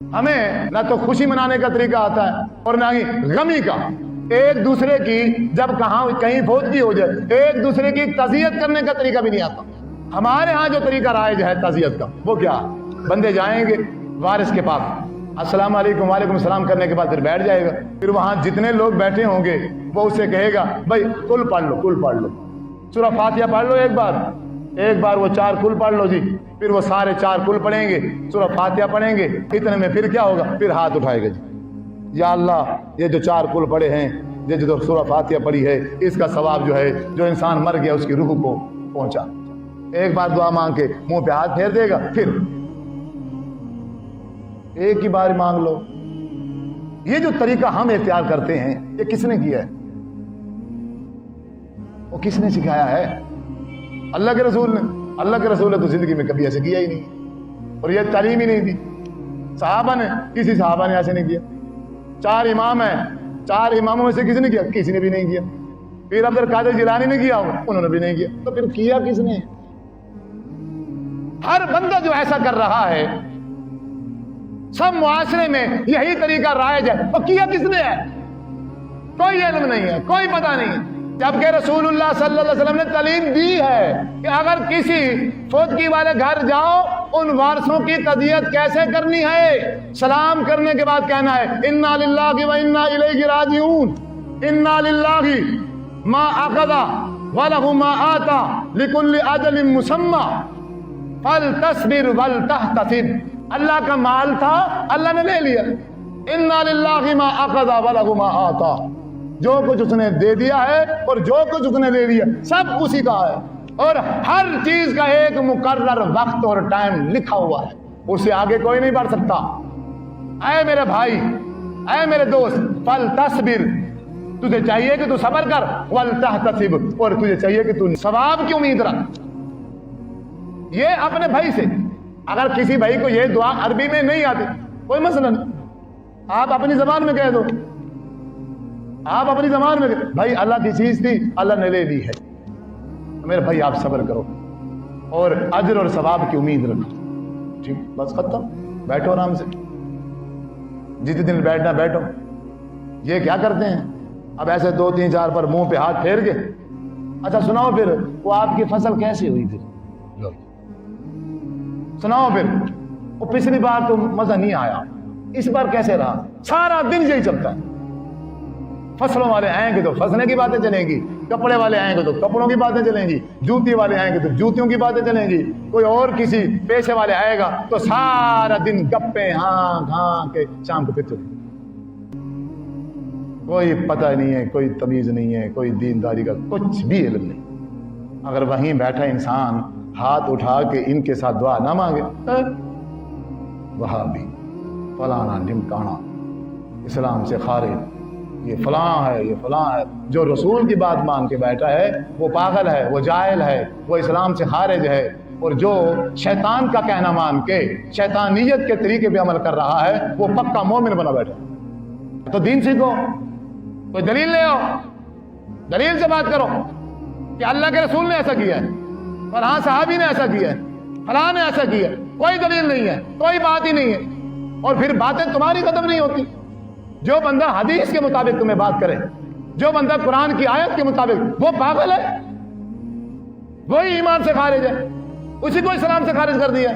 हमें ना तो खुशी मनाने का तरीका आता है और ना ही गमी का। एक दूसरे की जब कहीं फौतगी हो जाए एक दूसरे की तज़ियत करने का तरीका भी नहीं आता। हमारे यहाँ जो तरीका राइज है तज़ियत का, वो क्या? बंदे जाएंगे वारिस के पास, अस्सलाम वालेकुम, वालेकुम सलाम करने के बाद फिर बैठ जाएगा। फिर वहां जितने लोग बैठे होंगे वो उससे कहेगा, भाई कुल पढ़ लो, सूरह फातिहा पढ़ लो एक बार वो 4 कुल पढ़ लो जी। फिर वो सारे 4 कुल पढ़ेंगे, सूरह फातिहा पढ़ेंगे। इतने में फिर क्या होगा? फिर हाथ उठाएगा जी, या अल्लाह ये जो 4 कुल पढ़े हैं, ये जो सूरह फातिहा पढ़ी है, इसका सवाब जो है जो इंसान मर गया उसकी रूह को पहुंचा। एक बार दुआ मांग के मुंह पे हाथ फेर देगा, फिर एक ही बार मांग लो। ये जो तरीका हम इख्तियार करते हैं, ये किसने किया है? वो किसने सिखाया है? अल्लाह के रसूल ने। अल्लाह के रसूल ने तो जिंदगी में कभी ऐसे किया ही नहीं, और ये तालीम ही नहीं दी। सहाबा ने, किसी सहाबा ने ऐसे नहीं किया। 4 इमाम हैं, 4 इमामों में से किसी ने किया? किसी ने भी नहीं किया। फिर अब्दुल कादिर जिलानी ने किया होगा, उन्होंने भी नहीं किया। तो फिर किया किसने? हर बंदा जो ऐसा कर रहा है, सब मुआशरे में यही तरीका राइज है, और किया किसने है? कोई इल्म नहीं है, कोई पता नहीं है। जबकि रसूलुल्लाह सल्लल्लाहु अलैहि वसल्लम ने तालीम दी है कि अगर किसी फौतगी वाले घर जाओ, उन वारसों की तज़ियत कैसे करनी है। सलाम करने के बाद कहना है, इन्ना लिल्लाहि व इन्ना इलैहि राजिऊन, इन्ना लिल्लाहि मा अक़दा व लहु मा आता लिकुल्लि अजलिन मुसम्मा फल तस्बिर वल तहतसिब। अल्लाह का माल था, अल्लाह ने ले लिया। इन्ना लिल्लाहि मा अक़दा व लहु मा आता, जो कुछ उसने दे दिया है और जो कुछ उसने दे दिया सब उसी का है, और हर चीज का एक मुकर्रर वक्त और टाइम लिखा हुआ है, उससे आगे कोई नहीं बढ़ सकता। ऐ मेरे भाई, ऐ मेरे दोस्त, फल तस्बिर, तुझे चाहिए कि तू सब्र कर, वल तहतसिब, और तुझे चाहिए कि तू सवाब की उम्मीद रख। ये अपने भाई से, अगर किसी भाई को ये दुआ अरबी में नहीं आती, कोई मसला नहीं, आप अपनी जबान में कह दो। आप अपनी जबान में, भाई अल्लाह की चीज थी, अल्लाह ने ले ली है, तो मेरे भाई आप सब्र करो और अजर और सवाब की उम्मीद रखो। ठीक, बस खत्म, बैठो आराम से, जितने दिन बैठना बैठो। ये क्या करते हैं अब? ऐसे 2 3 4 पर मुंह पे हाथ फेर के, अच्छा सुनाओ फिर वो आपकी फसल कैसी हुई थी, सुनाओ फिर वो पिछली बार तो मजा नहीं आया, इस बार कैसे रहा? सारा दिन यही चलता है। फसलों वाले आएंगे तो फसलों की बातें चलेंगी, कपड़े वाले आएंगे तो कपड़ों की बातें चलेंगी, जूती वाले आएंगे तो जूतियों की बातें चलेंगी, कोई और किसी पेशे वाले आएगा तो सारा दिन गप्पे हाँ के शाम को फिर चलेंगे। कोई पता नहीं है, कोई तमीज नहीं है, कोई दीनदारी का कुछ भी इल्म नहीं। अगर वहीं बैठा इंसान हाथ उठा के इनके साथ दुआ ना मांगे, वहां भी फलाना ढिमकाना, इस्लाम से खारिज, ये फलां है, ये फलां है। जो रसूल की बात मान के बैठा है वो पागल है, वो जाहिल है, वो इस्लाम से खारिज है। और जो शैतान का कहना मान के शैतानियत के तरीके पे अमल कर रहा है, वो पक्का मोमिन बना बैठा। तो दीन सीखो, कोई दलील ले आओ, दलील से बात करो कि अल्लाह के रसूल ने ऐसा किया है, फलां सहाबी ने ऐसा किया है, फलां ने ऐसा किया है। कोई दलील नहीं है, कोई बात ही नहीं है, और फिर बातें तुम्हारी खत्म नहीं होती। जो बंदा हदीस के मुताबिक तुम्हें बात करे, जो बंदा कुरान की आयत के मुताबिक, वो पागल है, वही ईमान से खारिज है, उसी को इस्लाम से खारिज कर दिया।